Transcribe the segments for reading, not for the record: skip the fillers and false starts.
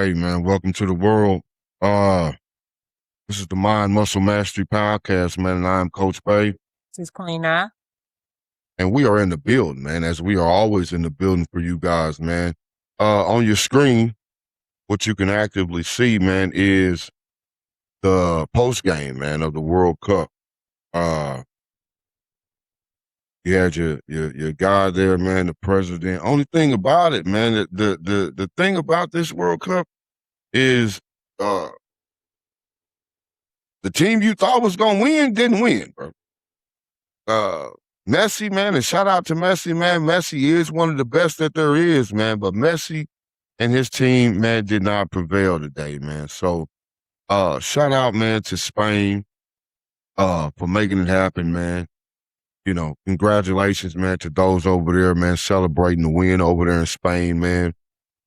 Hey man, welcome to the world. Uh, this is the Mind Muscle Mastery Podcast, man, and I'm Coach Bay, This is Queen. and we are in the building, man, as we are always in the building for you guys, man. On your screen, what you can actively see, man, is the post game, man, of the World Cup. Uh, you had your guy there, man, the president. Only thing about it, man, the thing about this World Cup is uh the team you thought was gonna win didn't win, bro. uh Messi, man, and shout out to Messi, man. Messi is one of the best that there is, man. But Messi and his team, man, did not prevail today, man. So shout out, man, to Spain for making it happen, man. You know, congratulations, man, to those over there, man, celebrating the win over there in Spain, man.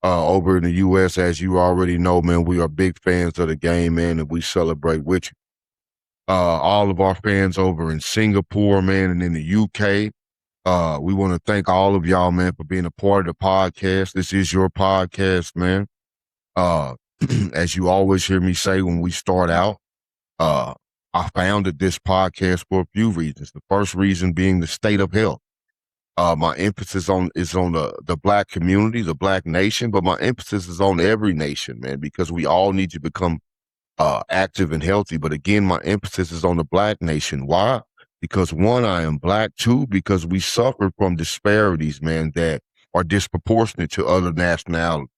Over in the US, as you already know, man, we are big fans of the game, man, and we celebrate with you. All of our fans over in Singapore, man, and in the UK. We want to thank all of y'all, man, for being a part of the podcast. This is your podcast, man. Uh, as you always hear me say when we start out, uh, I founded this podcast for a few reasons. The first reason being the state of health. My emphasis is on the black community, the black nation, but my emphasis is on every nation, man, because we all need to become active and healthy. But again, my emphasis is on the black nation. Why? Because one, I am black. Two, because we suffer from disparities, man, that are disproportionate to other nationalities.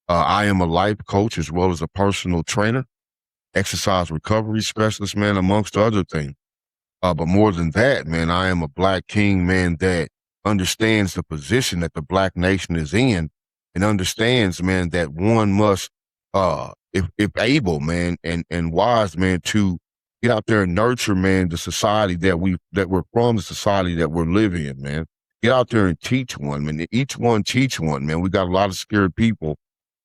I am a life coach as well as a personal trainer, exercise recovery specialist, man, amongst other things. But more than that, man, I am a black king, man, that understands the position that the black nation is in and understands, man, that one must, if able, man, and wise, man, to get out there and nurture, man, the society that we're from, the society that we're living in, man. Get out there and teach one, man. Each one teach one, man. We got a lot of scared people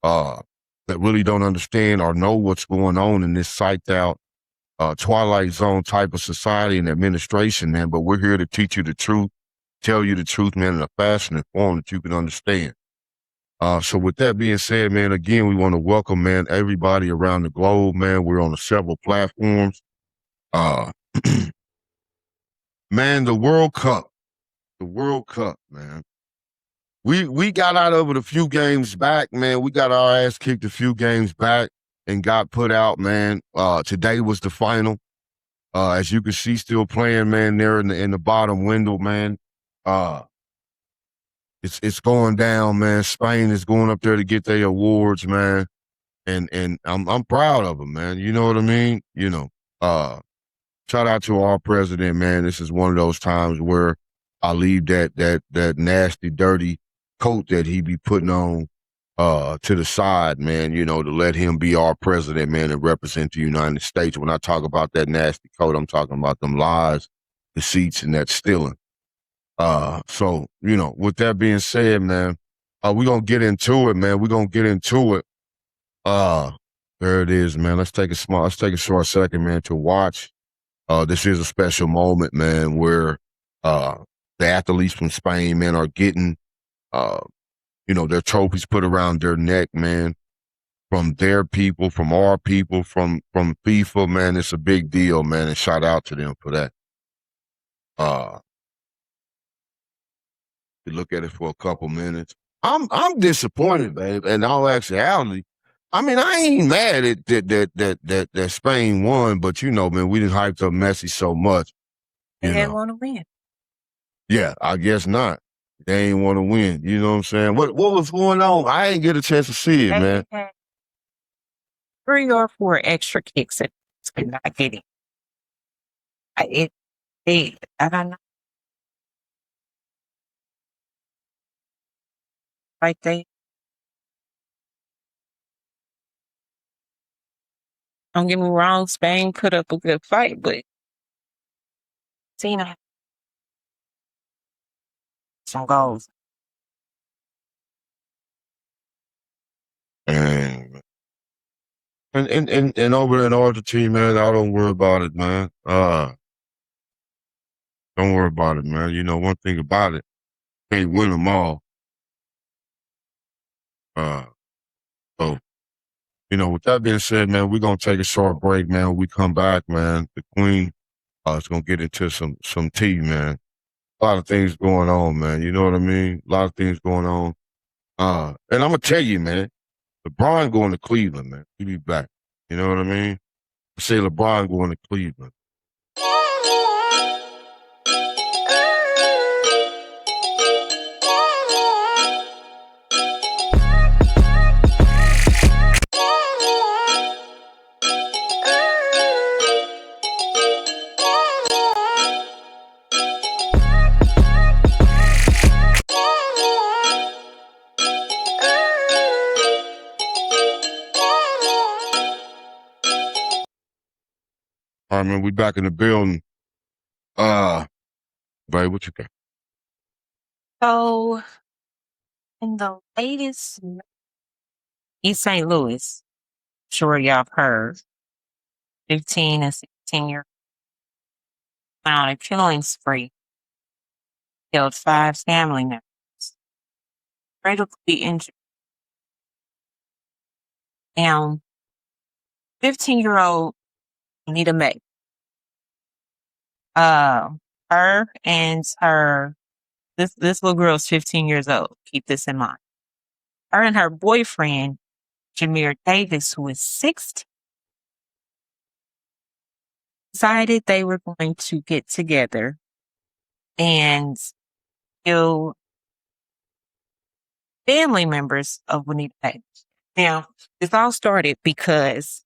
uh, that really don't understand or know what's going on in this psyched out Twilight Zone type of society and administration, man. But we're here to teach you the truth, tell you the truth, man, in a fashion and form that you can understand. So with that being said, man, again, we want to welcome, man, everybody around the globe, man. We're on several platforms. Uh, man, the World Cup, man. We got out of it a few games back, man. We got our ass kicked a few games back and got put out, man. Today was the final. As you can see, still playing, man, there in the bottom window, man. Uh, it's going down, man. Spain is going up there to get their awards, man. And I'm proud of them, man. You know what I mean? You know, uh, shout out to our president, man. This is one of those times where I leave that nasty, dirty coat that he be putting on to the side, man, you know, to let him be our president, man, and represent the United States. When I talk about that nasty coat, I'm talking about them lies, deceits, and that stealing. So, you know, with that being said, man, we're gonna get into it, man. We're gonna get into it. Uh, there it is, man. Let's take a short second, man, to watch. This is a special moment, man, where the athletes from Spain, man, are getting you know, their trophies put around their neck, man, from their people, from our people, from FIFA, man. It's a big deal, man, and shout out to them for that. Uh, you look at it for a couple minutes. I'm disappointed, babe. In all actuality, I mean, I ain't mad at that Spain won, but you know, man, we didn't hyped up Messi so much. They didn't want to win. Yeah, I guess not. They ain't want to win. You know what I'm saying? What was going on? I ain't get a chance to see it, man. They had 3 or 4 extra kicks and could not get it. I don't know. Like don't get me wrong, Spain put up a good fight, but Tina some goals. And and over in Argentina, man, I don't worry about it, man. Don't worry about it, man. You know, one thing about it, can't win them all. Uh, so With that being said, man, we're gonna take a short break, man. When we come back, man, the Queen is gonna get into some tea, man. A lot of things going on, man. You know what I mean? A lot of things going on. And I'm gonna tell you, man, LeBron going to Cleveland, man. He'll be back. You know what I mean? I say LeBron going to Cleveland. All right, man, we back in the building. Ray, what you think? So, in the latest East St. Louis, sure y'all have heard, 15 and 16-year went on a killing spree, killed 5 family members, critically injured. Now, 15-year-old Anita Mae, her and her, this little girl is 15 years old. Keep this in mind. Her and her boyfriend, Jameer Davis, who is 16, decided they were going to get together and kill family members of Anita Mae. Now, this all started because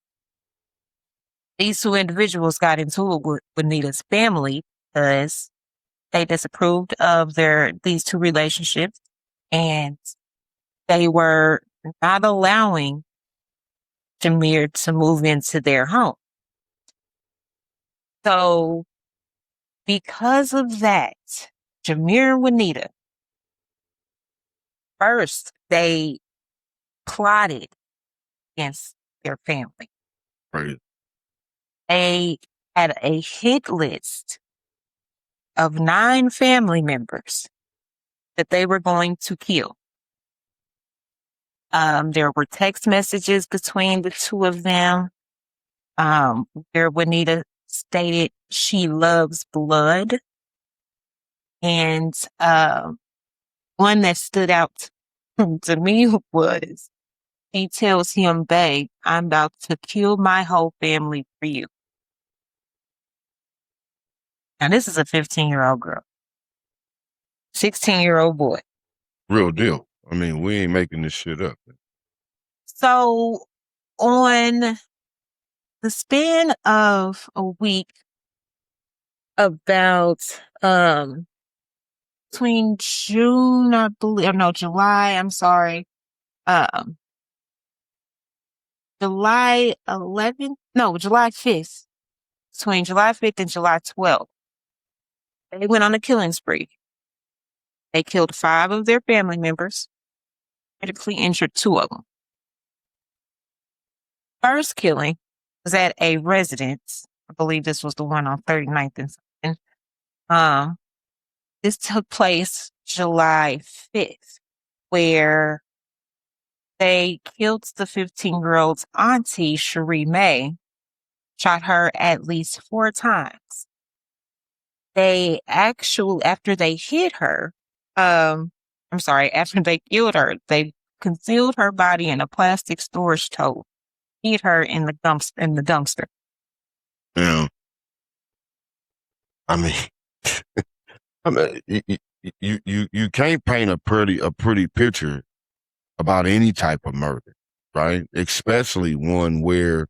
these 2 individuals got into it with Anita's family because they disapproved of these 2 relationships, and they were not allowing Jameer to move into their home. So, because of that, Jameer and Anita, first, they plotted against their family. Right. They had a hit list of 9 family members that they were going to kill. There were text messages between the 2 of them, where Juanita stated she loves blood. And one that stood out to me was, he tells him, babe, I'm about to kill my whole family for you. Now, this is a 15-year-old girl, 16-year-old boy. Real deal. I mean, we ain't making this shit up. So, on the span of a week, about between June, I believe, no, July, I'm sorry, July 11th, no, July 5th, between July 5th and July 12th, they went on a killing spree. They killed 5 of their family members, critically injured 2 of them. First killing was at a residence. I believe this was the one on 39th and something. This took place July 5th, where they killed the 15-year-old's auntie, Cherie Mae, shot her at least 4 times. They actually, after they hit her, after they killed her, they concealed her body in a plastic storage tote, hid her in the dumpster. Yeah. I mean, you can't paint a pretty picture about any type of murder, right? Especially one where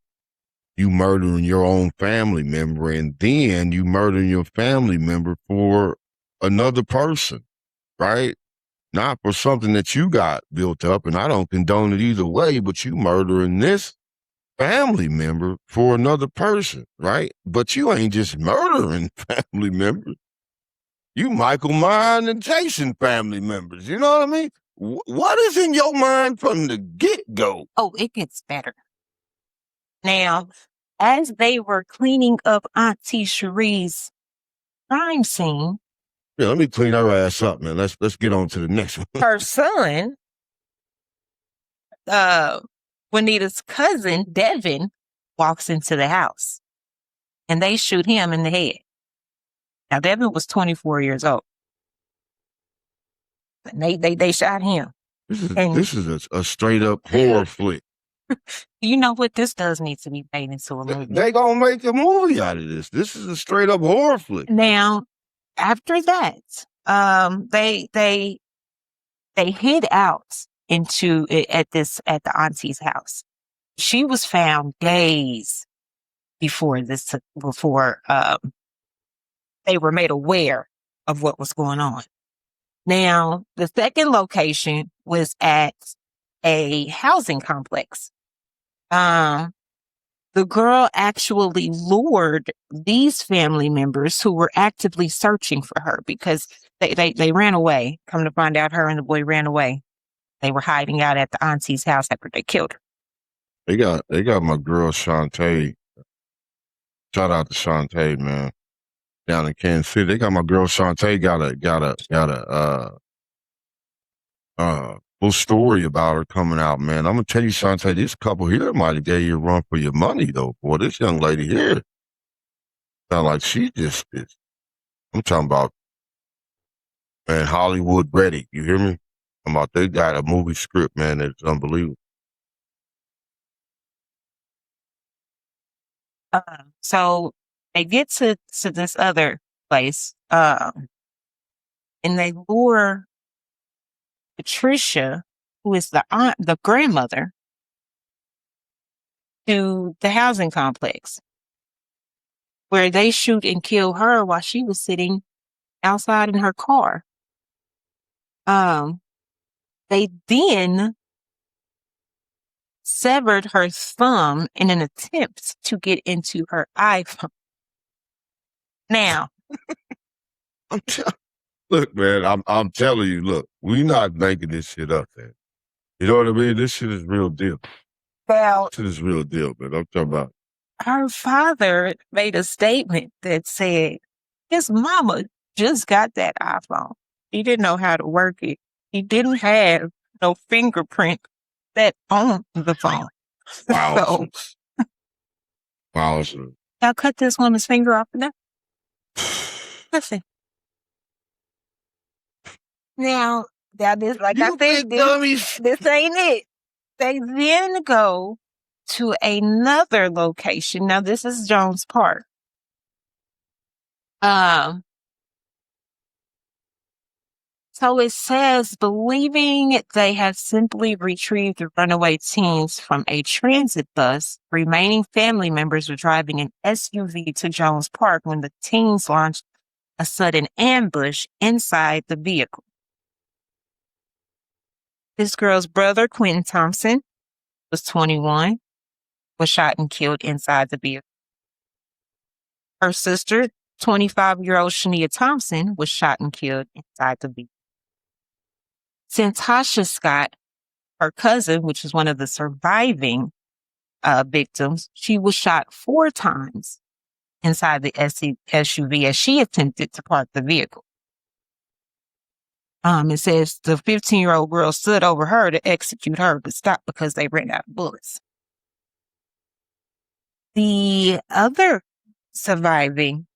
you murdering your own family member and then you murdering your family member for another person, right? Not for something that you got built up, and I don't condone it either way, but you murdering this family member for another person, right? But you ain't just murdering family members. You Michael Myers and Jason family members. You know what I mean? What is in your mind from the get-go? Oh, it gets better. Now, as they were cleaning up Auntie Cherie's crime scene, Yeah, let me clean her ass up, man. Let's get on to the next one. her son, Juanita's cousin, Devin, walks into the house and they shoot him in the head. Now, Devin was 24 years old. And they shot him. This is a straight up horror flick. You know what? This does need to be made into a movie. They gonna make a movie out of this. This is a straight up horror flick. Now, after that, they hid out into at the auntie's house. She was found days before they were made aware of what was going on. Now, the second location was at a housing complex. The girl actually lured these family members who were actively searching for her because they ran away. Come to find out, her and the boy ran away. They were hiding out at the auntie's house after they killed her. They got my girl Shantae. Shout out to Shantae, man. Down in Kansas City. They got my girl Shantae got a full story about her coming out, man. I'm gonna tell you, Shantae, this couple here might have gave you a run for your money though. Boy, this young lady here sound like she just is. I'm talking about, man, Hollywood ready. You hear me? I'm about they got a movie script, man, that's unbelievable. So they get to this other place, and they lure Patricia, who is the grandmother, to the housing complex, where they shoot and kill her while she was sitting outside in her car. They then severed her thumb in an attempt to get into her iPhone. Now, look, man, I'm telling you, look, we not making this shit up, man. You know what I mean? This shit is real deal. Well, this shit is real deal, man. I'm talking about. Her father made a statement that said his mama just got that iPhone. He didn't know how to work it. He didn't have no fingerprint that on the phone. Wow. So, wow. I'll cut this woman's finger off now. Listen. Now, that is, like I said, this ain't it. They then go to another location. Now, this is Jones Park. So it says, believing they had simply retrieved the runaway teens from a transit bus, remaining family members were driving an SUV to Jones Park when the teens launched a sudden ambush inside the vehicle. This girl's brother, Quentin Thompson, was 21, was shot and killed inside the vehicle. Her sister, 25-year-old Shania Thompson, was shot and killed inside the vehicle. Santasha Scott, her cousin, which is one of the surviving victims, she was shot 4 times inside the SUV as she attempted to park the vehicle. It says the 15-year-old girl stood over her to execute her, but stopped because they ran out of bullets. The other surviving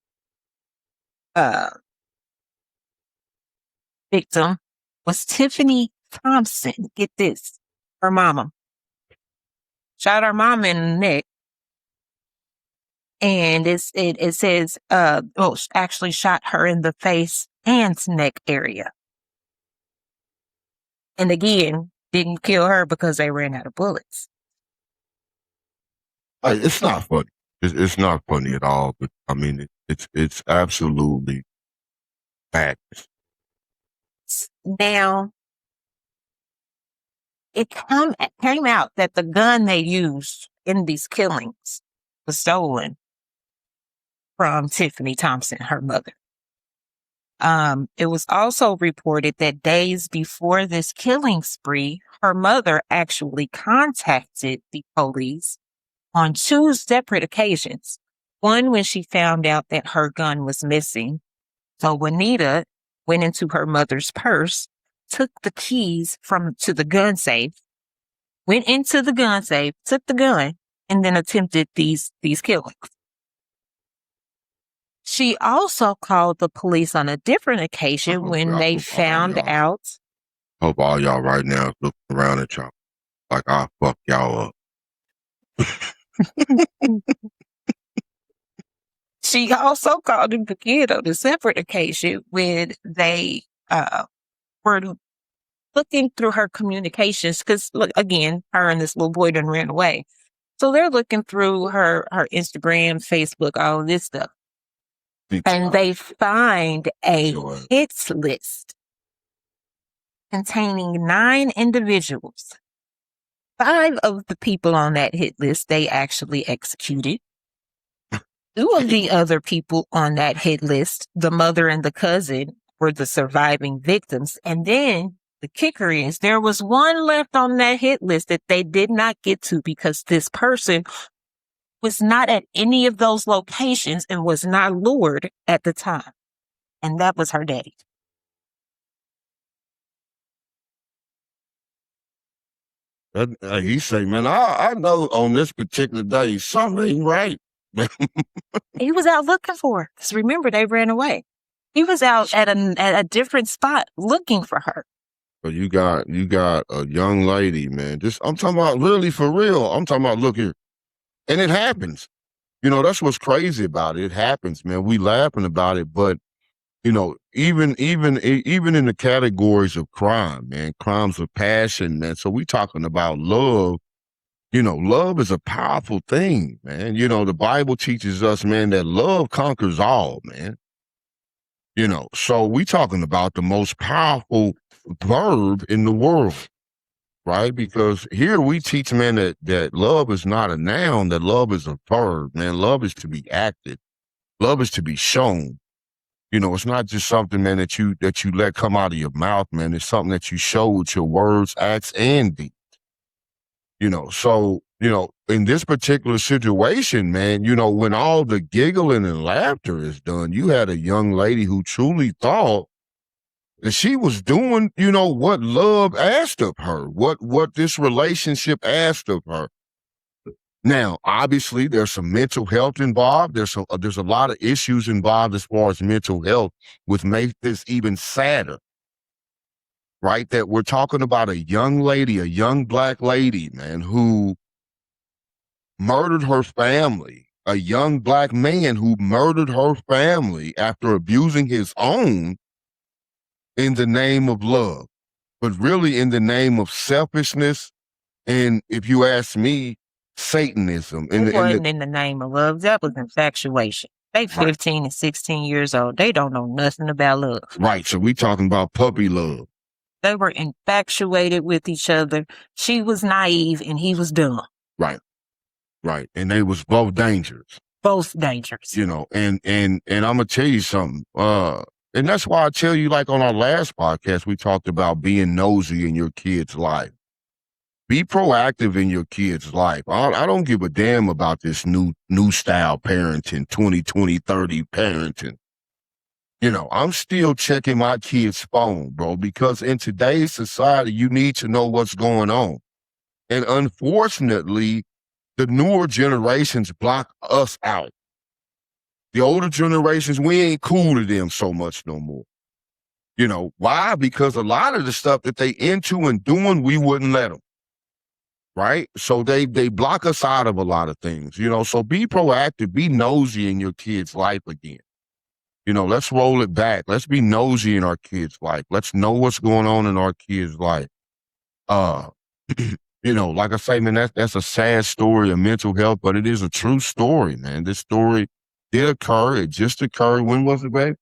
victim was Tiffany Thompson. Get this. Her mama. Shot her mama in the neck. And it says, actually shot her in the face and neck area. And again, didn't kill her because they ran out of bullets. It's not funny. It's not funny at all. But I mean, it's absolutely bad. Now, it came out that the gun they used in these killings was stolen from Tiffany Thompson, her mother. It was also reported that days before this killing spree, her mother actually contacted the police on 2 separate occasions. One when she found out that her gun was missing. So Juanita went into her mother's purse, took the keys to the gun safe, went into the gun safe, took the gun, and then attempted these killings. She also called the police on a different occasion when they found out. Hope all y'all right now is looking around at y'all like I'll fuck y'all up. She also called him again on a separate occasion when they were looking through her communications, because look, again, her and this little boy done ran away. So they're looking through her Instagram, Facebook, all of this stuff. And they find a hits list containing 9 individuals. 5 of the people on that hit list they actually executed. 2 of the other people on that hit list, the mother and the cousin, were the surviving victims. And then the kicker is there was one left on that hit list that they did not get to because this person was not at any of those locations and was not lured at the time. And that was her daddy. He say, man, I know on this particular day something ain't right. He was out looking for her. Because remember, they ran away. He was out at a different spot looking for her. But you got a young lady, man. I'm talking about really for real. I'm talking about, look here. And it happens. You know, that's what's crazy about it. It happens, man. We laughing about it, but you know, even in the categories of crime, man, crimes of passion, man. So we talking about love. You know, love is a powerful thing, man. You know, the Bible teaches us, man, that love conquers all, man. You know, so we talking about the most powerful verb in the world, right? Because here we teach, man, that love is not a noun, that love is a verb, man. Love is to be acted. Love is to be shown. You know, it's not just something, man, that you let come out of your mouth, man. It's something that you show with your words, acts, and deeds. You know, so, you know, in this particular situation, man, you know, when all the giggling and laughter is done, you had a young lady who truly thought that she was doing, you know, what love asked of her, what this relationship asked of her. Now, obviously, there's some mental health involved. There's a lot of issues involved as far as mental health, which makes this even sadder. Right? That we're talking about a young lady, a young Black lady, man, who murdered her family, a young Black man who murdered her family after abusing his own in the name of love, but really in the name of selfishness. And if you ask me, Satanism. It wasn't in the name of love. That was infatuation. They 15 and 16 years old. They don't know nothing about love. Right. So we talking about puppy love. They were infatuated with each other. She was naive and he was dumb. Right. Right. And they was both dangerous. Both dangerous. You know, and I'm gonna tell you something. And that's why I tell you, like on our last podcast, we talked about being nosy in your kid's life. Be proactive in your kid's life. I don't give a damn about this new style parenting, 2020, 30 parenting. You know, I'm still checking my kid's phone, bro, because in today's society, you need to know what's going on. And unfortunately, the newer generations block us out. The older generations, we ain't cool to them so much no more. You know, why? Because a lot of the stuff that they into and doing, we wouldn't let them. Right? So they block us out of a lot of things, you know, so be proactive, be nosy in your kid's life again. You know, let's roll it back. Let's be nosy in our kids' life. Let's know what's going on in our kids' life. You know, like I say, man, that's a sad story of mental health, but it is a true story, man. This story did occur. It just occurred. When was it, babe?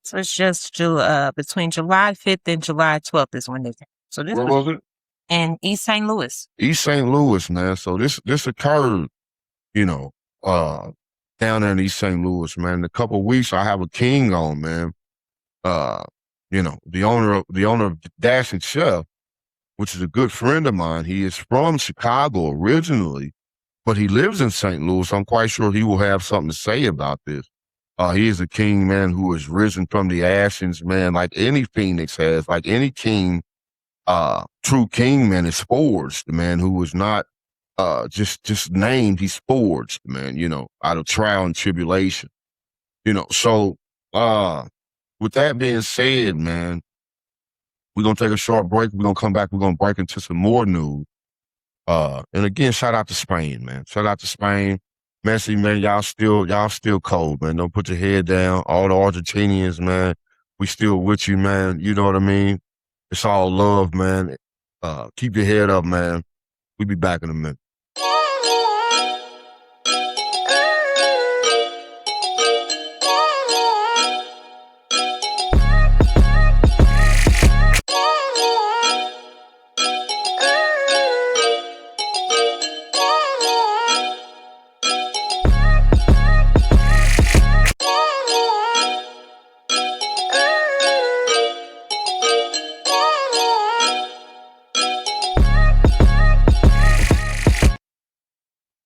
So it's just between July 5th and July 12th is when they came. So this was it? In East St. Louis. East St. Louis, man. So this occurred, you know, down there in East St. Louis, man. In a couple of weeks, I have a king on, man. You know, the owner of Dash and Chef, which is a good friend of mine. He is from Chicago originally, but he lives in St. Louis. I'm quite sure he will have something to say about this. He is a king, man, who has risen from the ashes, man, like any phoenix has, like any king true king, man, is forged, man, who was not just named, he's forged, man, out of trial and tribulation. So with that being said, man, we're gonna take a short break. We're gonna come back, we're gonna break into some more news. And again, shout out to Spain, man. Shout out to Spain. Messi, man, y'all still cold, man. Don't put your head down. All the Argentinians, man, we still with you, man. You know what I mean? It's all love, man. Keep your head up, man. We'll be back in a minute.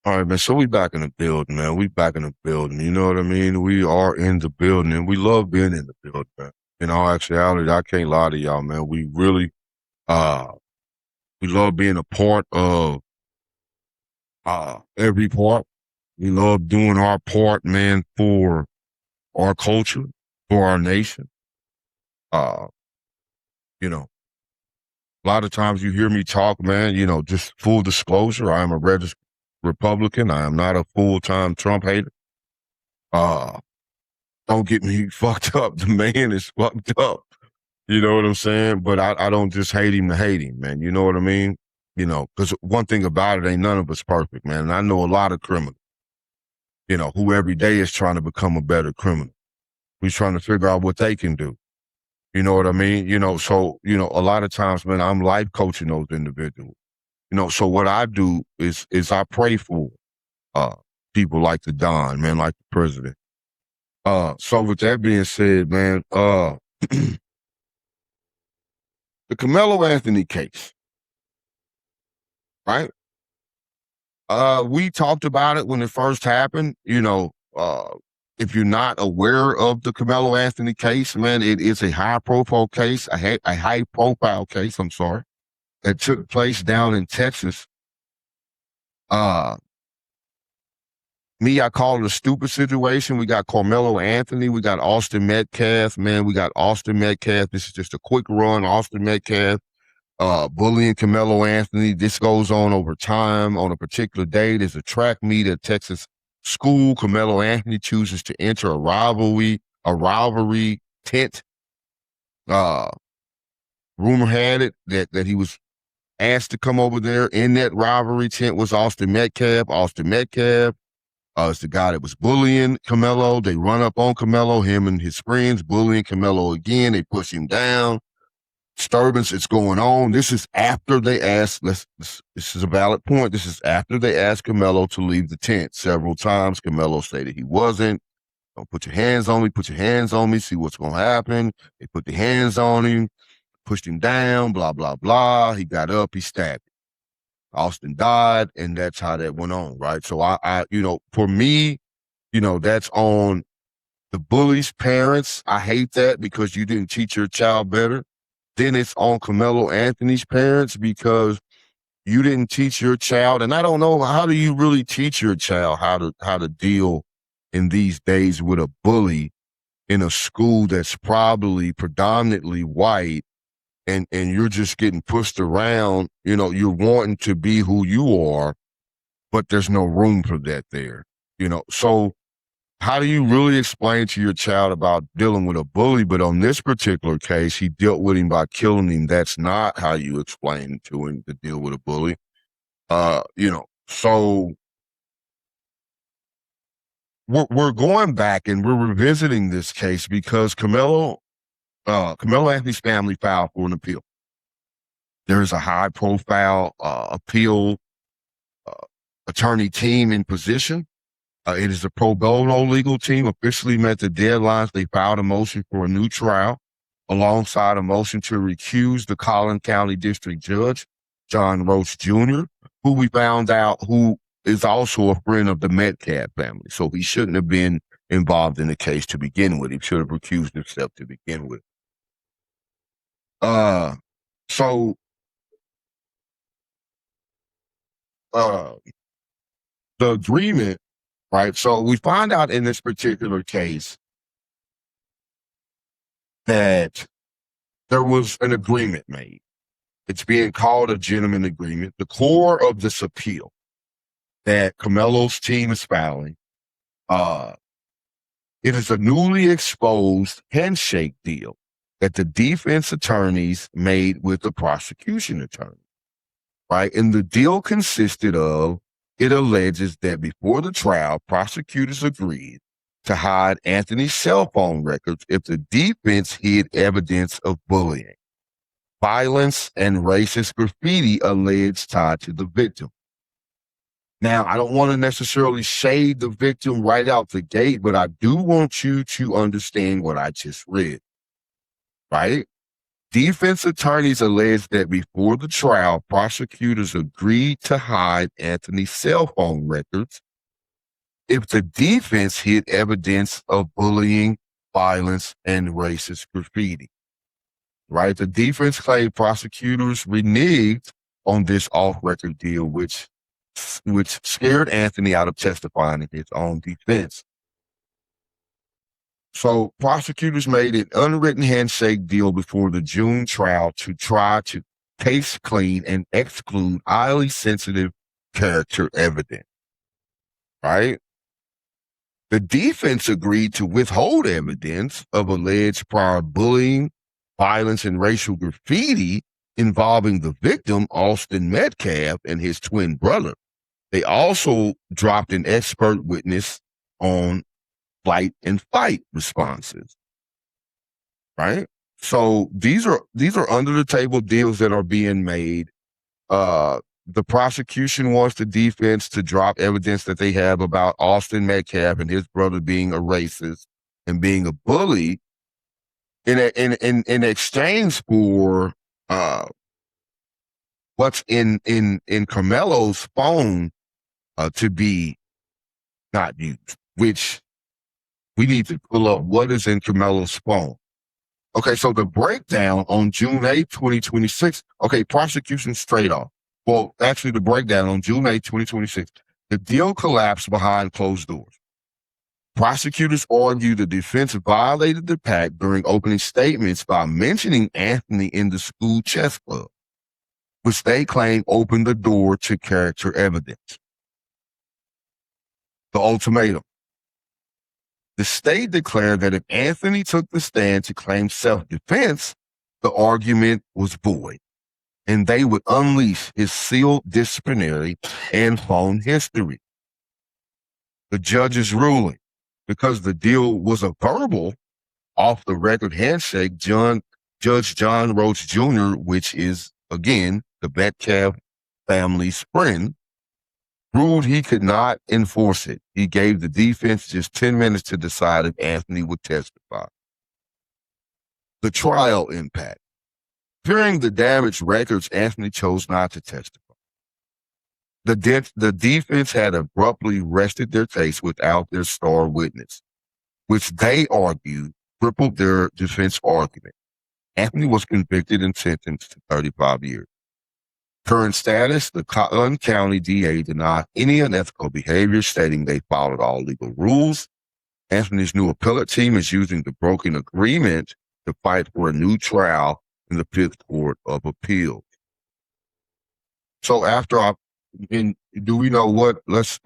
All right, man. So we back in the building, man. We back in the building. You know what I mean? We are in the building, and we love being in the building, man. In all actuality, I can't lie to y'all, man. We really, we love being a part of every part. We love doing our part, man, for our culture, for our nation. Uh, you know, a lot of times you hear me talk, man. Just full disclosure, I am a registered Republican. I am not a full-time Trump hater. Don't get me fucked up. The man is fucked up. You know what I'm saying? But I don't just hate him to hate him, man. You know what I mean? Because one thing about it, ain't none of us perfect, man. And I know a lot of criminals, who every day is trying to become a better criminal. We're trying to figure out what they can do. You know what I mean? So, a lot of times, man, I'm life coaching those individuals. So what I do is I pray for people like the Don, man, like the president. So with that being said, man, the Carmelo Anthony case, right? We talked about it when it first happened. If you're not aware of the Carmelo Anthony case, man, it is a high-profile case, a high-profile case, I'm sorry, that took place down in Texas. I call it a stupid situation. We got Carmelo Anthony. We got Austin Metcalf. Man, we got Austin Metcalf. This is just a quick run. Austin Metcalf, bullying Carmelo Anthony. This goes on over time. On a particular day, there's a track meet at Texas school. Carmelo Anthony chooses to enter a rivalry tent. Rumor had it that he was asked to come over there. In that rivalry tent was Austin Metcalf. Austin Metcalf is the guy that was bullying Carmelo. They run up on Carmelo, him and his friends, bullying Carmelo again. They push him down. Disturbance is going on. This is after they asked, this is a valid point. This is after they asked Carmelo to leave the tent several times. Carmelo stated he wasn't. Don't put your hands on me. Put your hands on me. See what's going to happen. They put their hands on him, pushed him down, blah, blah, blah. He got up. He stabbed him. Austin died, and that's how that went on, right? So I for me, that's on the bully's parents. I hate that because you didn't teach your child better. Then it's on Carmelo Anthony's parents because you didn't teach your child. And I don't know, how do you really teach your child how to deal in these days with a bully in a school that's probably predominantly white? And you're just getting pushed around, you're wanting to be who you are, but there's no room for that there, So how do you really explain to your child about dealing with a bully? But on this particular case, he dealt with him by killing him. That's not how you explain to him to deal with a bully. So we're going back and we're revisiting this case because Carmelo Anthony's family filed for an appeal. There is a high-profile appeal attorney team in position. It is a pro bono legal team, officially met the deadlines. They filed a motion for a new trial alongside a motion to recuse the Collin County District Judge, John Roach Jr., who we found out who is also a friend of the Metcalf family. So he shouldn't have been involved in the case to begin with. He should have recused himself to begin with. So the agreement, right? So we find out in this particular case that there was an agreement made. It's being called a gentleman agreement. The core of this appeal that Camelo's team is filing, it is a newly exposed handshake deal that the defense attorneys made with the prosecution attorney, right? And the deal consisted of, it alleges that before the trial, prosecutors agreed to hide Anthony's cell phone records if the defense hid evidence of bullying, violence, and racist graffiti alleged tied to the victim. Now, I don't want to necessarily shade the victim right out the gate, but I do want you to understand what I just read, right? Defense attorneys allege that before the trial, prosecutors agreed to hide Anthony's cell phone records if the defense hid evidence of bullying, violence, and racist graffiti, right? The defense claimed prosecutors reneged on this off-record deal, which scared Anthony out of testifying in his own defense. So prosecutors made an unwritten handshake deal before the June trial to try to case clean and exclude highly sensitive character evidence, right? The defense agreed to withhold evidence of alleged prior bullying, violence, and racial graffiti involving the victim, Austin Metcalf, and his twin brother. They also dropped an expert witness on flight and fight responses, right? So these are under the table deals that are being made. The prosecution wants the defense to drop evidence that they have about Austin Metcalf and his brother being a racist and being a bully in exchange for what's in Carmelo's phone to be not used, which we need to pull up what is in Carmelo's phone. Okay, so the breakdown on June 8th, 2026, okay, prosecution straight off. Well, actually, the breakdown on June 8th, 2026, the deal collapsed behind closed doors. Prosecutors argued the defense violated the pact during opening statements by mentioning Anthony in the school chess club, which they claim opened the door to character evidence. The ultimatum. The state declared that if Anthony took the stand to claim self-defense, the argument was void, and they would unleash his sealed disciplinary and phone history. The judge's ruling, because the deal was a verbal, off-the-record handshake, Judge John Roach Jr., which is, again, the Metcalf family's friend, ruled he could not enforce it. He gave the defense just 10 minutes to decide if Anthony would testify. The trial impact. Fearing the damaged records, Anthony chose not to testify. The defense had abruptly rested their case without their star witness, which they argued crippled their defense argument. Anthony was convicted and sentenced to 35 years. Current status, the Collin County DA denied any unethical behavior, stating they followed all legal rules. Anthony's new appellate team is using the broken agreement to fight for a new trial in the Fifth Court of Appeals. So do we know what? Let's.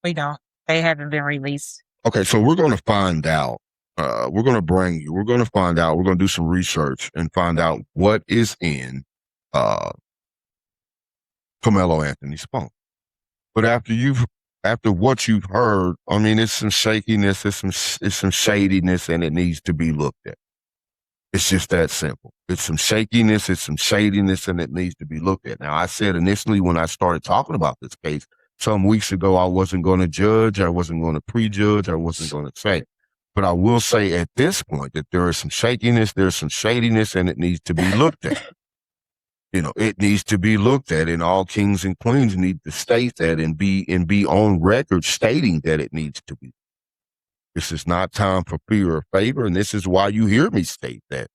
We don't. They haven't been released. Okay, so we're going to find out. We're going to find out. We're going to do some research and find out what is in Carmelo Anthony's phone. But after what you've heard, I mean, it's some shakiness, it's some shadiness, and it needs to be looked at. It's just that simple. It's some shakiness, it's some shadiness, and it needs to be looked at. Now, I said initially when I started talking about this case some weeks ago, I wasn't going to judge, I wasn't going to prejudge, I wasn't going to say. But I will say at this point that there is some shakiness, there's some shadiness, and it needs to be looked at. It needs to be looked at, and all kings and queens need to state that and be on record stating that it needs to be. This is not time for fear or favor, and this is why you hear me state that.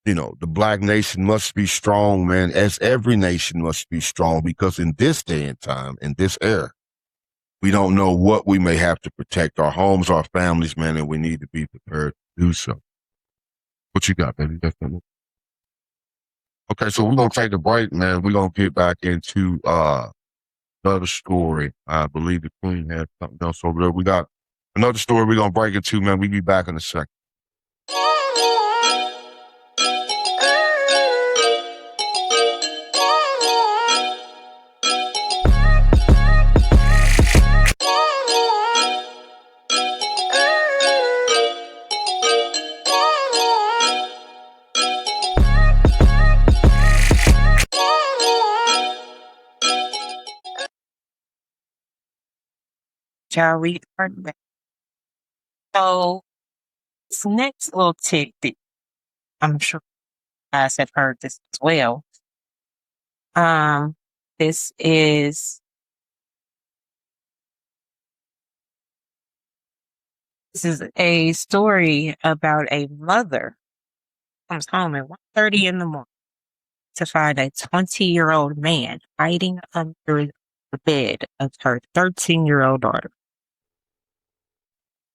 the black nation must be strong, man, as every nation must be strong, because in this day and time, in this era, we don't know what we may have to protect our homes, our families, man, and we need to be prepared to do so. What you got, baby? Okay, so we're going to take a break, man. We're going to get back into another story. I believe the Queen had something else over there. We got another story we're going to break into, man. We'll be back in a second. Shall we turn back? So this next little tidbit, I'm sure you guys have heard this as well. This is a story about a mother comes home at 1:30 in the morning to find a 20-year-old man hiding under the bed of her 13-year-old daughter.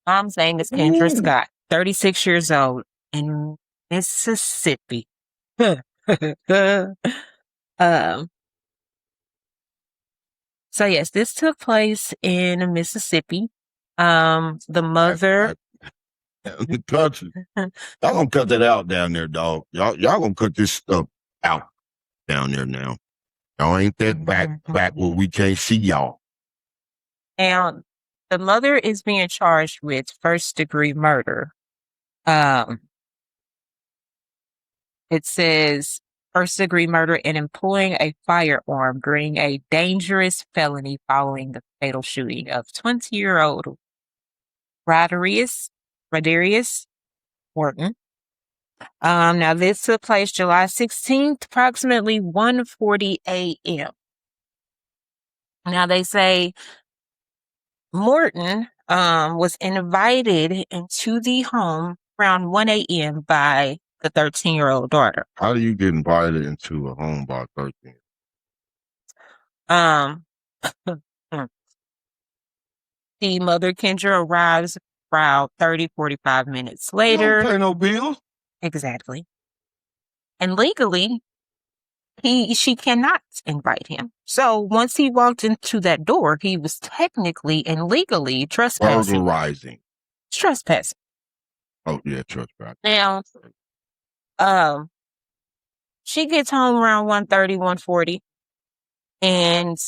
Mom's name is Kendra Scott, 36 years old, in Mississippi. So yes, this took place in Mississippi. The mother. The country. Y'all gonna cut that out down there, dog. Y'all gonna cut this stuff out down there now. Y'all ain't that back where we can't see y'all. And the mother is being charged with first-degree murder. It says first-degree murder and employing a firearm during a dangerous felony following the fatal shooting of 20-year-old Rodarius Morton. Now this took place July 16th, approximately 1:40 a.m. Now they say Morton was invited into the home around 1 a.m. by the 13-year-old daughter. How do you get invited into a home by 13? The mother, Kendra, arrives around 45 minutes later. You don't pay no bills. Exactly. And legally, she cannot invite him. So once he walked into that door, he was technically and legally trespassing. Burglarizing. Trespassing. Oh yeah, trespassing. Now, she gets home around 1:30, 1:40, and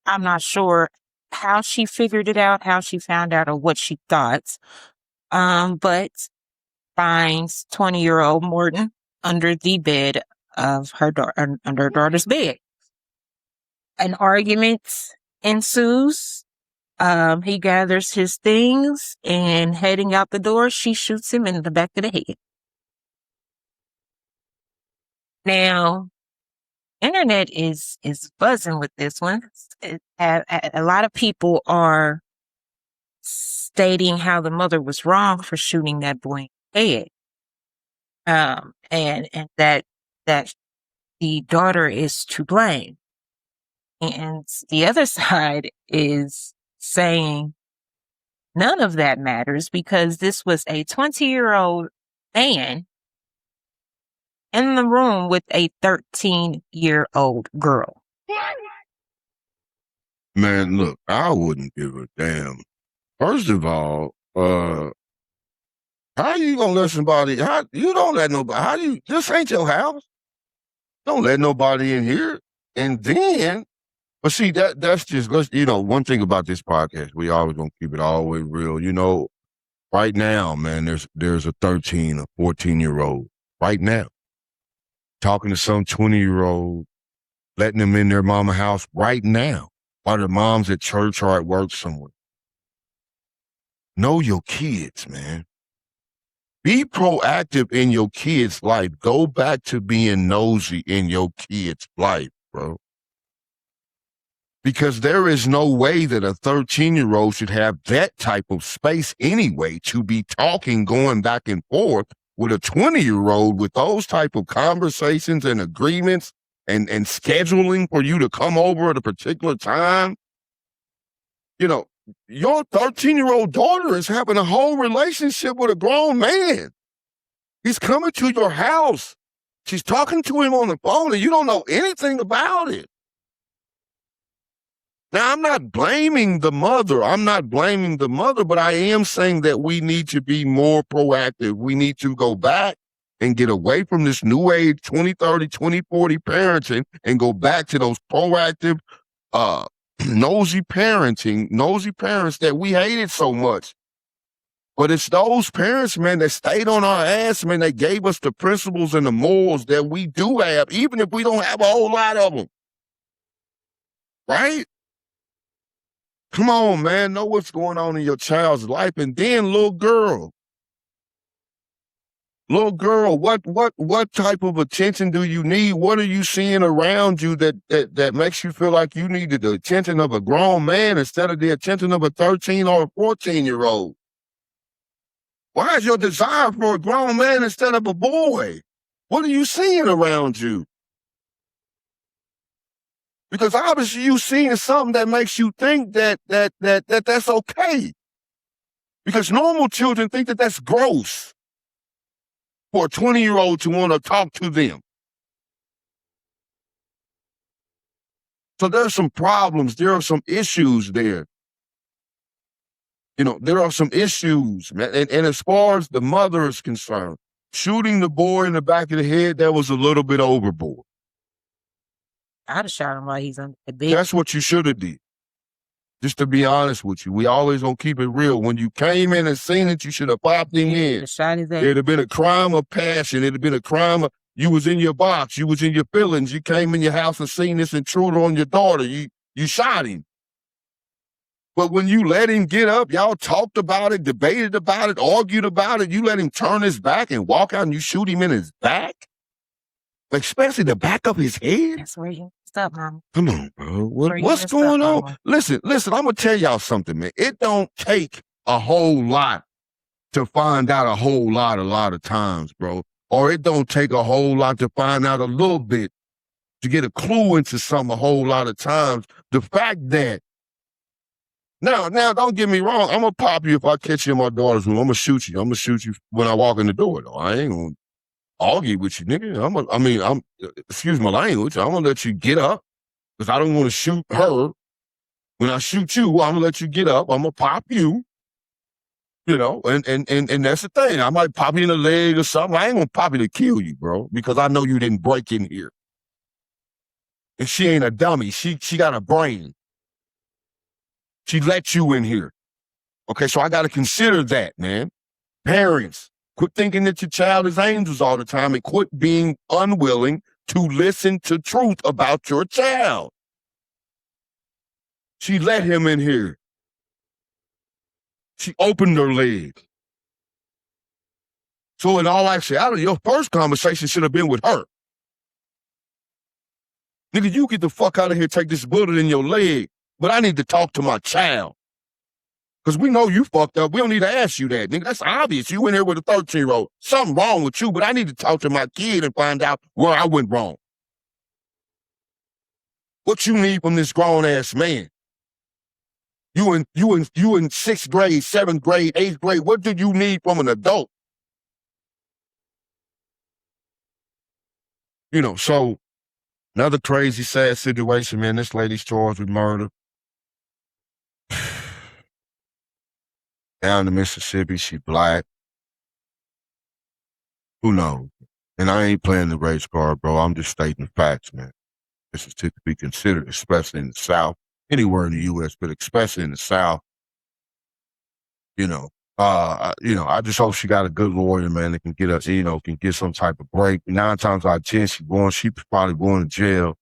I'm not sure how she figured it out, how she found out, or what she thought, but finds 20-year-old Morton under the bed of her under her daughter's bed. An argument ensues. He gathers his things and heading out the door, she shoots him in the back of the head. Now, internet is buzzing with this one. A lot of people are stating how the mother was wrong for shooting that boy in the head, and that the daughter is to blame. And the other side is saying none of that matters because this was a 20-year-old man in the room with a 13-year-old girl. Man, look, I wouldn't give a damn. First of all, how you gonna let somebody? You don't let nobody? This ain't your house. Don't let nobody in here. And then, but see that's just one thing about this podcast, we always gonna keep it always real. Right now, man, there's a 13 or 14-year-old right now talking to some 20-year-old, letting them in their mama house right now while their mom's at church or at work somewhere. Know your kids, man. Be proactive in your kid's life. Go back to being nosy in your kid's life, bro. Because there is no way that a 13-year-old should have that type of space anyway to be talking, going back and forth with a 20-year-old with those type of conversations and agreements and scheduling for you to come over at a particular time. You know, your 13-year-old daughter is having a whole relationship with a grown man. He's coming to your house. She's talking to him on the phone and you don't know anything about it. Now, I'm not blaming the mother. But I am saying that we need to be more proactive. We need to go back and get away from this new age 2030, 2040 parenting and go back to those proactive, nosy parents that we hated so much. But it's those parents, man, that stayed on our ass, man, that gave us the principles and the morals that we do have, even if we don't have a whole lot of them. Right? Come on, man, know what's going on in your child's life. And then little girl, what type of attention do you need? What are you seeing around you that makes you feel like you needed the attention of a grown man instead of the attention of a 13 or a 14-year-old? Why is your desire for a grown man instead of a boy? What are you seeing around you? Because obviously you seeing something that makes you think that's okay. Because normal children think that that's gross for a 20-year-old to want to talk to them. So there's some problems. There are some issues there. You know, there are some issues, man. And as far as the mother is concerned, shooting the boy in the back of the head, that was a little bit overboard. I'd have shot him while he's on the bed. That's what you should have did. Just to be honest with you, we always gonna keep it real. When you came in and seen it, you should have popped him in. Shot his ass. It'd have been a crime of passion. It'd have been a crime of, you was in your box. You was in your feelings. You came in your house and seen this intruder on your daughter. You shot him. But when you let him get up, y'all talked about it, debated about it, argued about it, you let him turn his back and walk out and you shoot him in his back? Especially the back of his head? That's where you stop, Mom. Come on, bro. What's going on? Listen, I'm going to tell y'all something, man. It don't take a whole lot to find out a whole lot of times, bro. Or it don't take a whole lot to find out a little bit, to get a clue into something a whole lot of times. The fact that, now, don't get me wrong. I'm going to pop you if I catch you in my daughter's room. I'm going to shoot you. I'm going to shoot you when I walk in the door, though. I ain't going to argue with you, nigga. Excuse my language. I'm going to let you get up because I don't want to shoot her. When I shoot you, I'm going to let you get up. I'm going to pop you. You know, and that's the thing. I might pop you in the leg or something. I ain't going to pop you to kill you, bro, because I know you didn't break in here. And she ain't a dummy. She got a brain. She let you in here. Okay, so I got to consider that, man. Parents, quit thinking that your child is angels all the time and quit being unwilling to listen to truth about your child. She let him in here. She opened her leg. So in all actuality, your first conversation should have been with her. Nigga, you get the fuck out of here, take this bullet in your leg. But I need to talk to my child. Because we know you fucked up. We don't need to ask you that, nigga. That's obvious. You in here with a 13-year-old. Something wrong with you, but I need to talk to my kid and find out where I went wrong. What you need from this grown-ass man? You in 6th grade, 7th grade, 8th grade. What do you need from an adult? You know, so another crazy, sad situation, man. This lady's charged with murder. Down in Mississippi, she black. Who knows? And I ain't playing the race card, bro. I'm just stating facts, man. This is to be considered, especially in the South. Anywhere in the U.S., but especially in the South. You know, I just hope she got a good lawyer, man, that can get us, can get some type of break. 9 times out of 10, she's probably going to jail.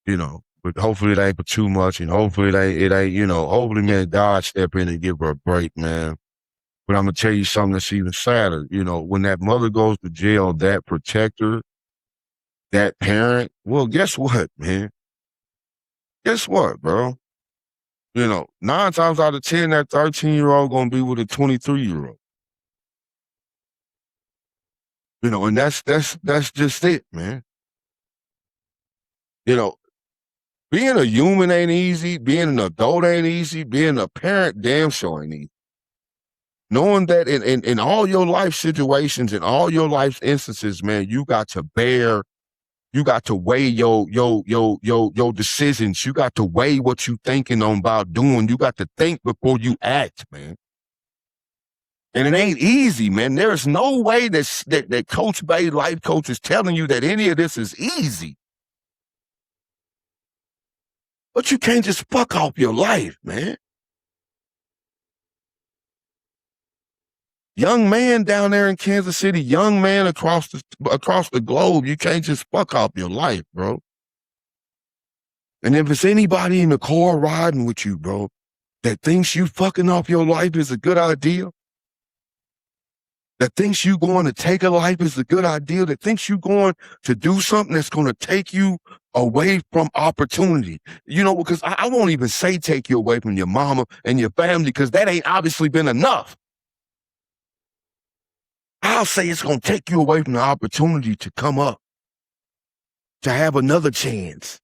You know, but hopefully it ain't for too much, and hopefully it ain't, hopefully, man, God step in and give her a break, man. But I'm gonna tell you something that's even sadder. You know, when that mother goes to jail, that protector, that parent, well, guess what, man? Guess what, bro? 9 times out of 10, that 13-year-old gonna be with a 23-year-old. You know, and that's just it, man. You know, being a human ain't easy. Being an adult ain't easy. Being a parent damn sure ain't easy. Knowing that in all your life situations, in all your life instances, man, you got to weigh your decisions. You got to weigh what you thinking on about doing. You got to think before you act, man. And it ain't easy, man. There's no way that Coach Bay life coach is telling you that any of this is easy. But you can't just fuck off your life, man. Young man down there in Kansas City, young man across the globe, you can't just fuck off your life, bro. And if it's anybody in the car riding with you, bro, that thinks you fucking off your life is a good idea, that thinks you going to take a life is a good idea, that thinks you going to do something that's going to take you away from opportunity. You know, because I won't even say take you away from your mama and your family, because that ain't obviously been enough. I'll say it's going to take you away from the opportunity to come up, to have another chance.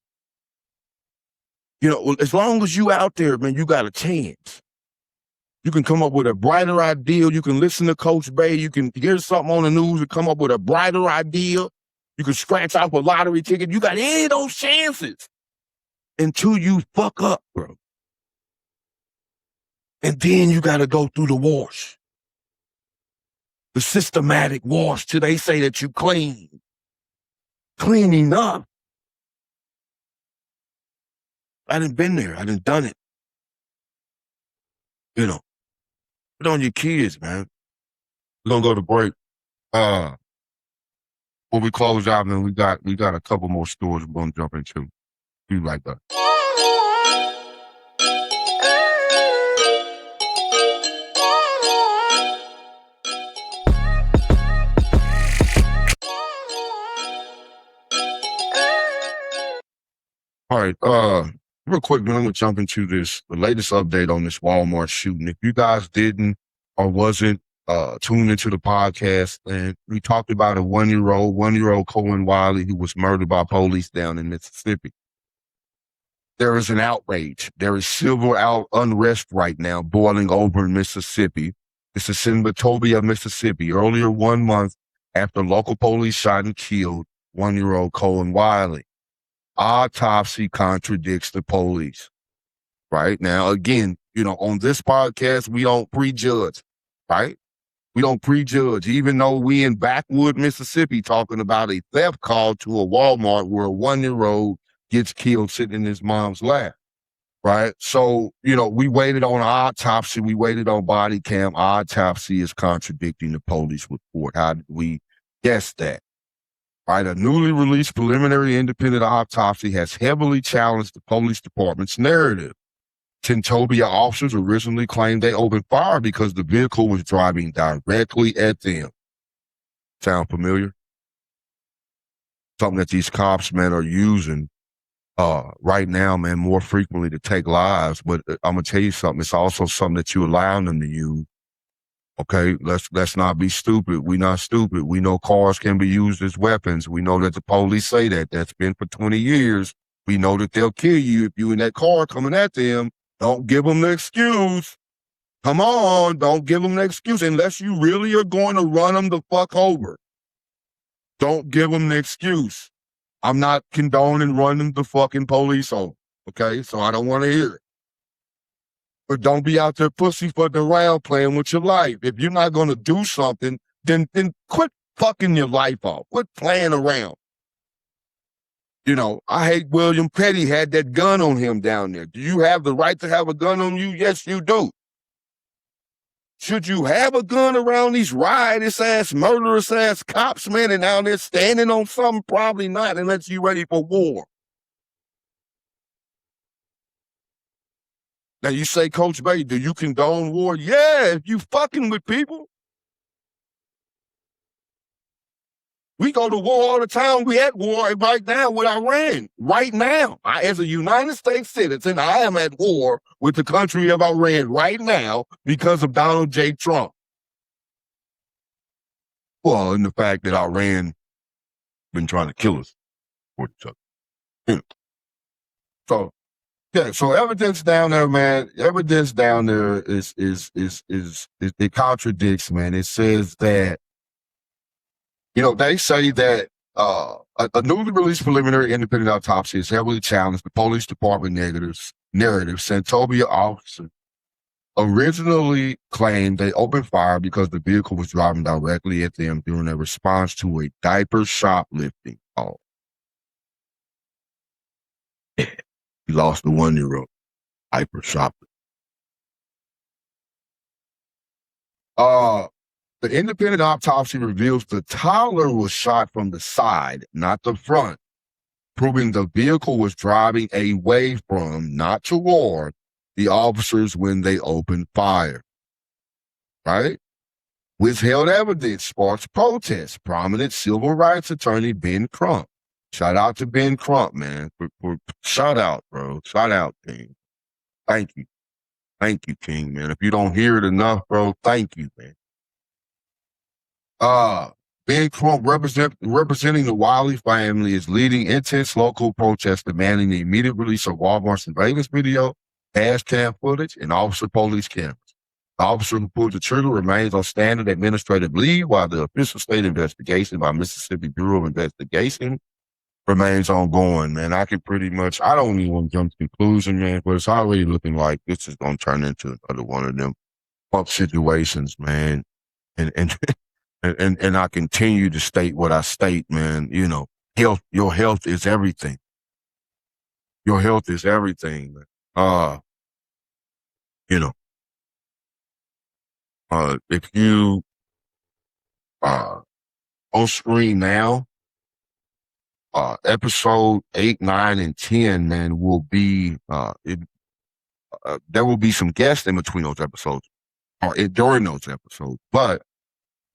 You know, as long as you out there, man, you got a chance. You can come up with a brighter idea. You can listen to Coach Bay. You can hear something on the news and come up with a brighter idea. You can scratch off a lottery ticket. You got any of those chances until you fuck up, bro. And then you got to go through the wash. The systematic wash till they say that you clean. Clean enough. I done been there. I done done it. You know, put on your kids, man. We're gonna go to break. Before we close out, man, we got a couple more stories we're gonna jump into. Be right back. All right, real quick, man, I'm gonna jump into the latest update on this Walmart shooting. If you guys didn't or wasn't tuned into the podcast, and we talked about a one-year-old Cohen Wiley who was murdered by police down in Mississippi. There is an outrage. There is civil unrest right now boiling over in Mississippi. This is in Batavia, Mississippi, earlier 1 month after local police shot and killed one-year-old Cohen Wiley. Autopsy contradicts the police. Right now, again, you know, on this podcast, we don't prejudge, right? We don't prejudge, even though we in Backwood, Mississippi, talking about a theft call to a Walmart where a one-year-old gets killed sitting in his mom's lap, right? So, you know, we waited on autopsy. We waited on body cam. Autopsy is contradicting the police report. How did we guess that? Right, a newly released preliminary independent autopsy has heavily challenged the police department's narrative. Tentobia officers originally claimed they opened fire because the vehicle was driving directly at them. Sound familiar? Something that these cops, man, are using right now, man, more frequently to take lives. But I'm gonna tell you something. It's also something that you allow them to use. Okay, let's not be stupid. We're not stupid. We know cars can be used as weapons. We know that the police say that. That's been for 20 years. We know that they'll kill you if you in that car coming at them. Don't give them the excuse. Come on, don't give them the excuse unless you really are going to run them the fuck over. Don't give them the excuse. I'm not condoning running the fucking police over. Okay, so I don't want to hear it. But don't be out there pussyfooting around playing with your life. If you're not going to do something, then quit fucking your life off. Quit playing around. You know, I hate William Petty had that gun on him down there. Do you have the right to have a gun on you? Yes, you do. Should you have a gun around these riotous-ass, murderous-ass cops, man, and out there standing on something? Probably not, unless you're ready for war. Now, you say, Coach Bay, do you condone war? Yeah, if you fucking with people. We go to war all the time. We at war right now with Iran. Right now. As a United States citizen, I am at war with the country of Iran right now because of Donald J. Trump. Well, and the fact that Iran been trying to kill us for each other. Yeah. So yeah, so evidence down there, man. Evidence down there is it contradicts, man. It says that, they say that a newly released preliminary independent autopsy has heavily challenged the police department narrative. Santobia officer originally claimed they opened fire because the vehicle was driving directly at them during a response to a diaper shoplifting call. He lost a 1-year-old diaper shoplifting. The independent autopsy reveals the toddler was shot from the side, not the front, proving the vehicle was driving away from, not toward, the officers when they opened fire. Right? Withheld evidence sparks protests. Prominent civil rights attorney Ben Crump. Shout out to Ben Crump, man. Shout out, bro. Shout out, King. Thank you. Thank you, King, man. If you don't hear it enough, bro, thank you, man. Ben Crump, representing the Wiley family, is leading intense local protests demanding the immediate release of Walmart's surveillance video, dash cam footage, and officer police cameras. The officer who pulled the trigger remains on standard administrative leave, while the official state investigation by Mississippi Bureau of Investigation remains ongoing, man. I don't even want to jump to conclusion, man, but it's already looking like this is going to turn into another one of them pump situations, man. And I continue to state what I state, man. Your health is everything. Your health is everything, man. If you on screen now, episode 8, 9, and 10, man, will be there will be some guests in between those episodes or during those episodes, but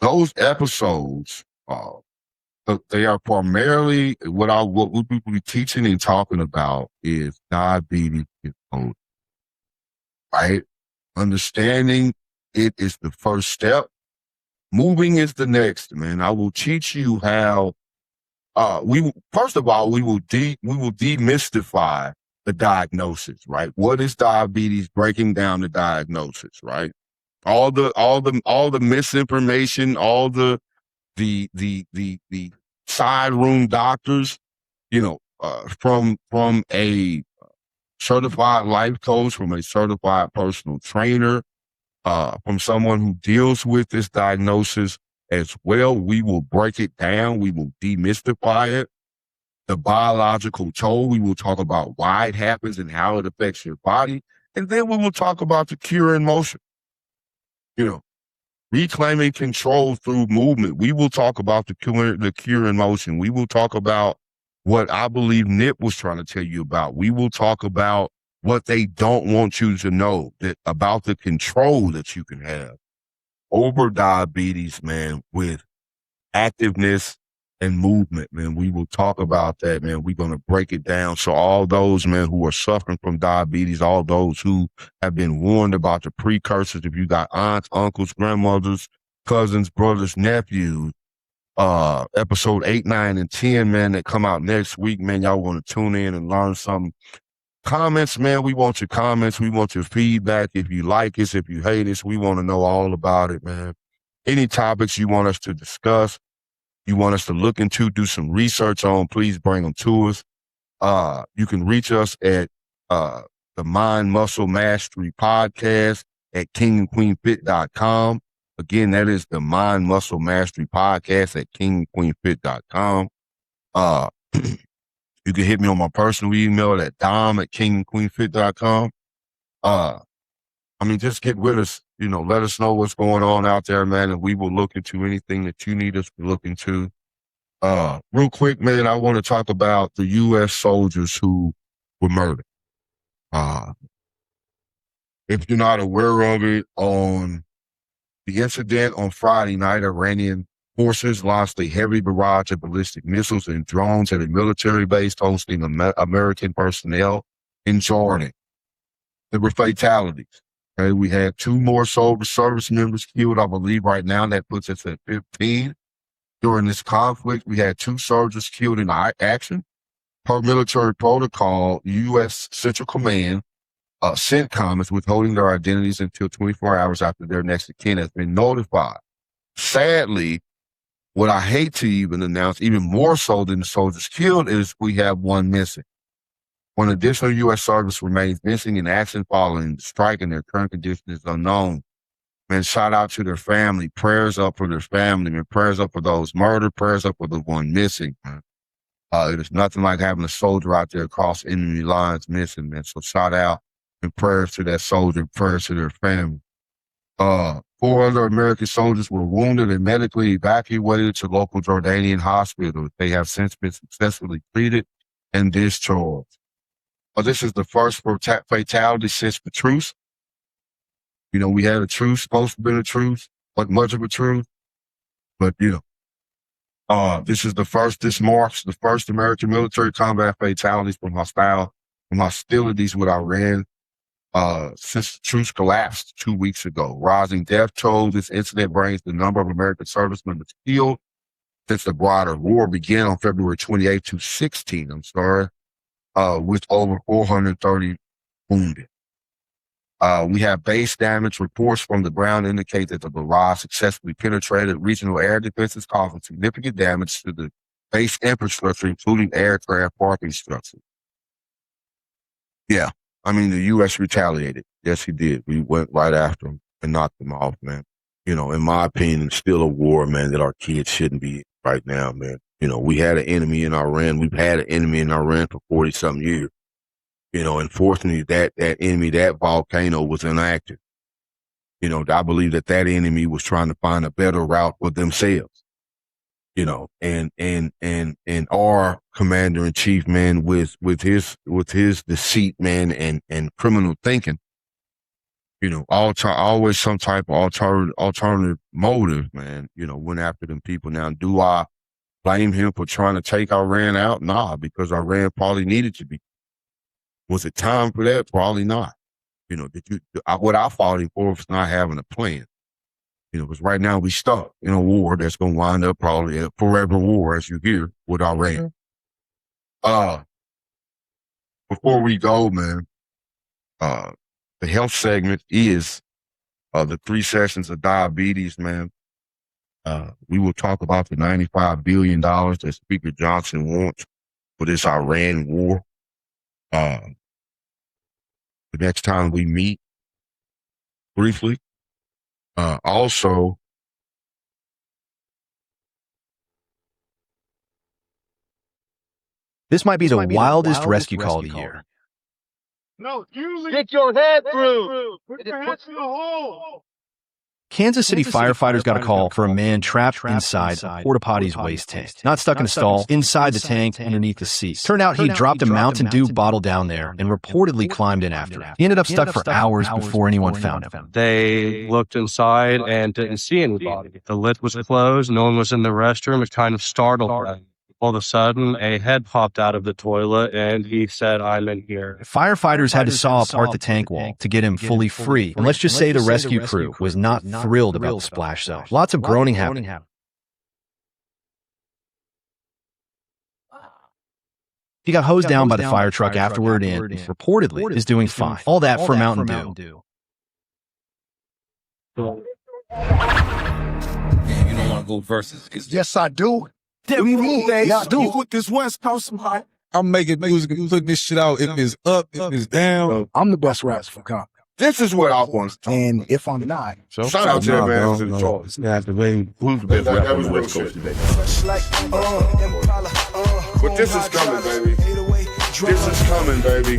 those episodes, they are primarily what we will be teaching and talking about is diabetes control, right? Understanding it is the first step. Moving is the next, man. I will teach you how. We will demystify the diagnosis, right? What is diabetes? Breaking down the diagnosis, right? All the misinformation, all the side room doctors, from a certified life coach, from a certified personal trainer, from someone who deals with this diagnosis as well. We will break it down. We will demystify it. The biological toll, we will talk about why it happens and how it affects your body. And then we will talk about the cure in motion. Reclaiming control through movement. We will talk about the cure in motion. We will talk about what I believe Nip was trying to tell you about. We will talk about what they don't want you to know about the control that you can have over diabetes, man, with activeness and movement, man. We will talk about that, man. We're going to break it down. So all those, man, who are suffering from diabetes, all those who have been warned about the precursors, if you got aunts, uncles, grandmothers, cousins, brothers, nephews, episode 8, 9, and 10, man, that come out next week, man, y'all want to tune in and learn something. Comments, man, we want your comments. We want your feedback. If you like us, if you hate us, we want to know all about it, man. Any topics you want us to discuss, you want us to look into, do some research on, please bring them to us. You can reach us at the Mind Muscle Mastery Podcast at kingandqueenfit.com. Again, that is the Mind Muscle Mastery Podcast at kingandqueenfit.com. You can hit me on my personal email at dom@kingandqueenfit.com. Just get with us, let us know what's going on out there, man, and we will look into anything that you need us to look into. Real quick, man, I want to talk about the U.S. soldiers who were murdered. If you're not aware of it, on the incident on Friday night, Iranian forces launched a heavy barrage of ballistic missiles and drones at a military base hosting American personnel in Jordan. There were fatalities. Okay, we had 2 more service members killed, I believe right now. That puts us at 15. During this conflict, we had 2 soldiers killed in action. Per military protocol, U.S. Central Command CENTCOM is withholding their identities until 24 hours after their next of kin has been notified. Sadly, what I hate to even announce, even more so than the soldiers killed, is we have 1 missing. 1 additional U.S. soldier remains missing in action following the strike, and their current condition is unknown. Man, shout out to their family. Prayers up for their family, man. Prayers up for those murdered. Prayers up for the 1 missing, man. It is nothing like having a soldier out there across enemy lines missing, man. So shout out and prayers to that soldier, prayers to their family. 4 other American soldiers were wounded and medically evacuated to local Jordanian hospitals. They have since been successfully treated and discharged. This is the first fatality since the truce. You know, we had a truce, supposed to be a truce, but much of a truce. But, this marks the first American military combat fatalities from hostilities with Iran since the truce collapsed 2 weeks ago. Rising death tolls, this incident brings the number of American servicemen killed since the broader war began on February 28th to 16, with over 430 wounded. We have base damage. Reports from the ground indicate that the barrage successfully penetrated regional air defenses, causing significant damage to the base infrastructure, including aircraft parking structures. Yeah, I mean, the U.S. retaliated. Yes, he did. We went right after him and knocked him off, man. In my opinion, it's still a war, man, that our kids shouldn't be in right now, man. We had an enemy in Iran. We've had an enemy in Iran for 40-something years. Unfortunately, that enemy, that volcano was inactive. I believe that enemy was trying to find a better route for themselves. And our commander in chief, man, with his deceit, man, and criminal thinking, always some type of alternative motive, man, went after them people. Now, do I blame him for trying to take Iran out? Nah, because Iran probably needed to be. Was it time for that? Probably not. What I fought him for was not having a plan. Because right now we stuck in a war that's going to wind up probably a forever war, as you hear, with Iran. Before we go, man, the health segment is the 3 sessions of diabetes, man. We will talk about the $95 billion that Speaker Johnson wants for this Iran war. The next time we meet, briefly. Also, this might be the wildest rescue call of the year. No, get your head through. Put your head through the hole. Kansas City firefighters got a call for a man trapped inside a porta potty's waste tank. Not stuck in a stall, inside the tank, underneath the seat. Turned out he dropped a Mountain Dew bottle down there and reportedly climbed in after it. He ended up stuck for hours before anyone found him. They looked inside and didn't see anybody. The lid was closed. No one was in the restroom. It kind of startled them. All of a sudden, a head popped out of the toilet, and he said, "I'm in here." Firefighters had to saw apart the tank wall to get him fully free. And let's just say the rescue crew was not thrilled about the splash zone. Lots of groaning happened. He got hosed down by the fire truck afterward and reportedly is doing fine. All that for Mountain Dew. You don't want to go versus. Yes, I do. I do. Put this West Coast behind. I'm making music and putting this shit out. If it's up, if it's down. I'm the best rapper for Compton. this is what I want to talk. And if I'm not, Shout out to that man. Who's the best rapper on the West Coast today? But this is coming, baby. This is coming, baby.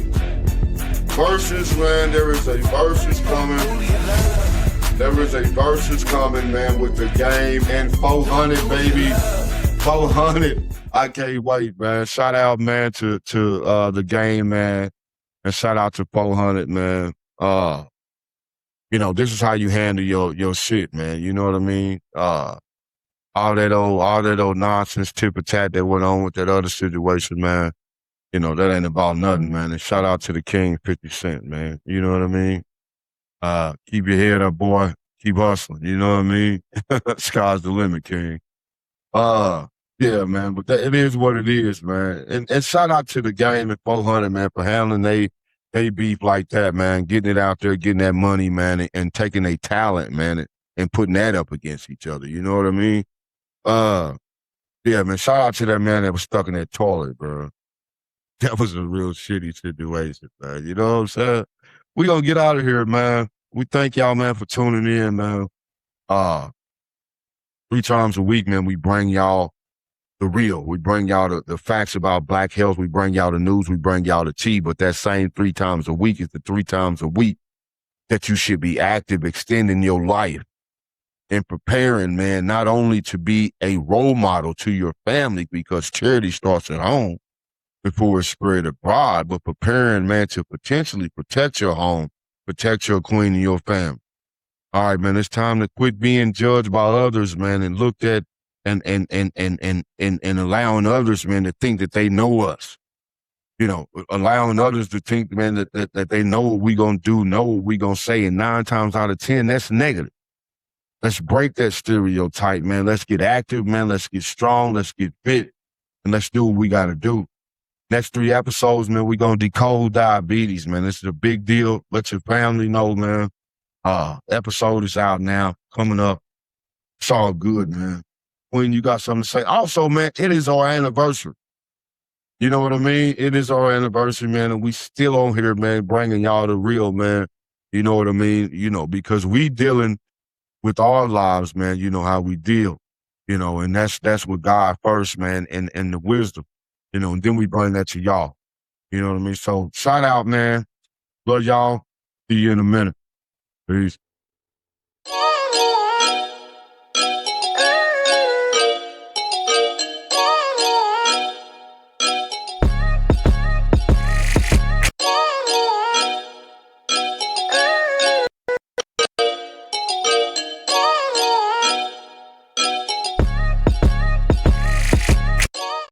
Versus, man. There is a versus coming. There is a versus coming, man, with the game and 400, baby. 400. I can't wait, man. Shout out, man, to the game, man. And shout out to 400, man. This is how you handle your shit, man. You know what I mean? All that old nonsense tip for tat that went on with that other situation, man. That ain't about nothing, man. And shout out to the King, 50 Cent, man. You know what I mean? Keep your head up, boy. Keep hustling. You know what I mean? Sky's the limit, King. Yeah, man, but it is what it is, man. And shout out to the game at 400, man, for handling they beef like that, man, getting it out there, getting that money, man, and taking their talent, man, and putting that up against each other. You know what I mean? Yeah, man, shout out to that man that was stuck in that toilet, bro. That was a real shitty situation, man. You know what I'm saying? We gonna get out of here, man. We thank y'all, man, for tuning in, man. 3 times a week, man, we bring y'all the real. We bring y'all the facts about Black health. We bring y'all the news. We bring y'all the tea. But that same 3 times a week is the 3 times a week that you should be active, extending your life and preparing, man, not only to be a role model to your family, because charity starts at home before it's spread abroad, but preparing, man, to potentially protect your home, protect your queen and your family. All right, man, it's time to quit being judged by others, man, and looked at and allowing others, man, to think that they know us. You know, allowing others to think, man, that they know what we gonna do, know what we gonna say, and 9 times out of 10, that's negative. Let's break that stereotype, man. Let's get active, man. Let's get strong. Let's get fit, and let's do what we gotta do. Next 3 episodes, man, we're gonna decode diabetes, man. This is a big deal. Let your family know, man. Episode is out now, coming up. It's all good, man. When you got something to say. Also, man, it is our anniversary. You know what I mean? It is our anniversary, man, and we still on here, man, bringing y'all the real, man. You know what I mean? You know, because we dealing with our lives, man. You know how we deal. You know, and that's with God first, man, and the wisdom. You know, and then we bring that to y'all. You know what I mean? So shout out, man. Love y'all. See you in a minute. Peace.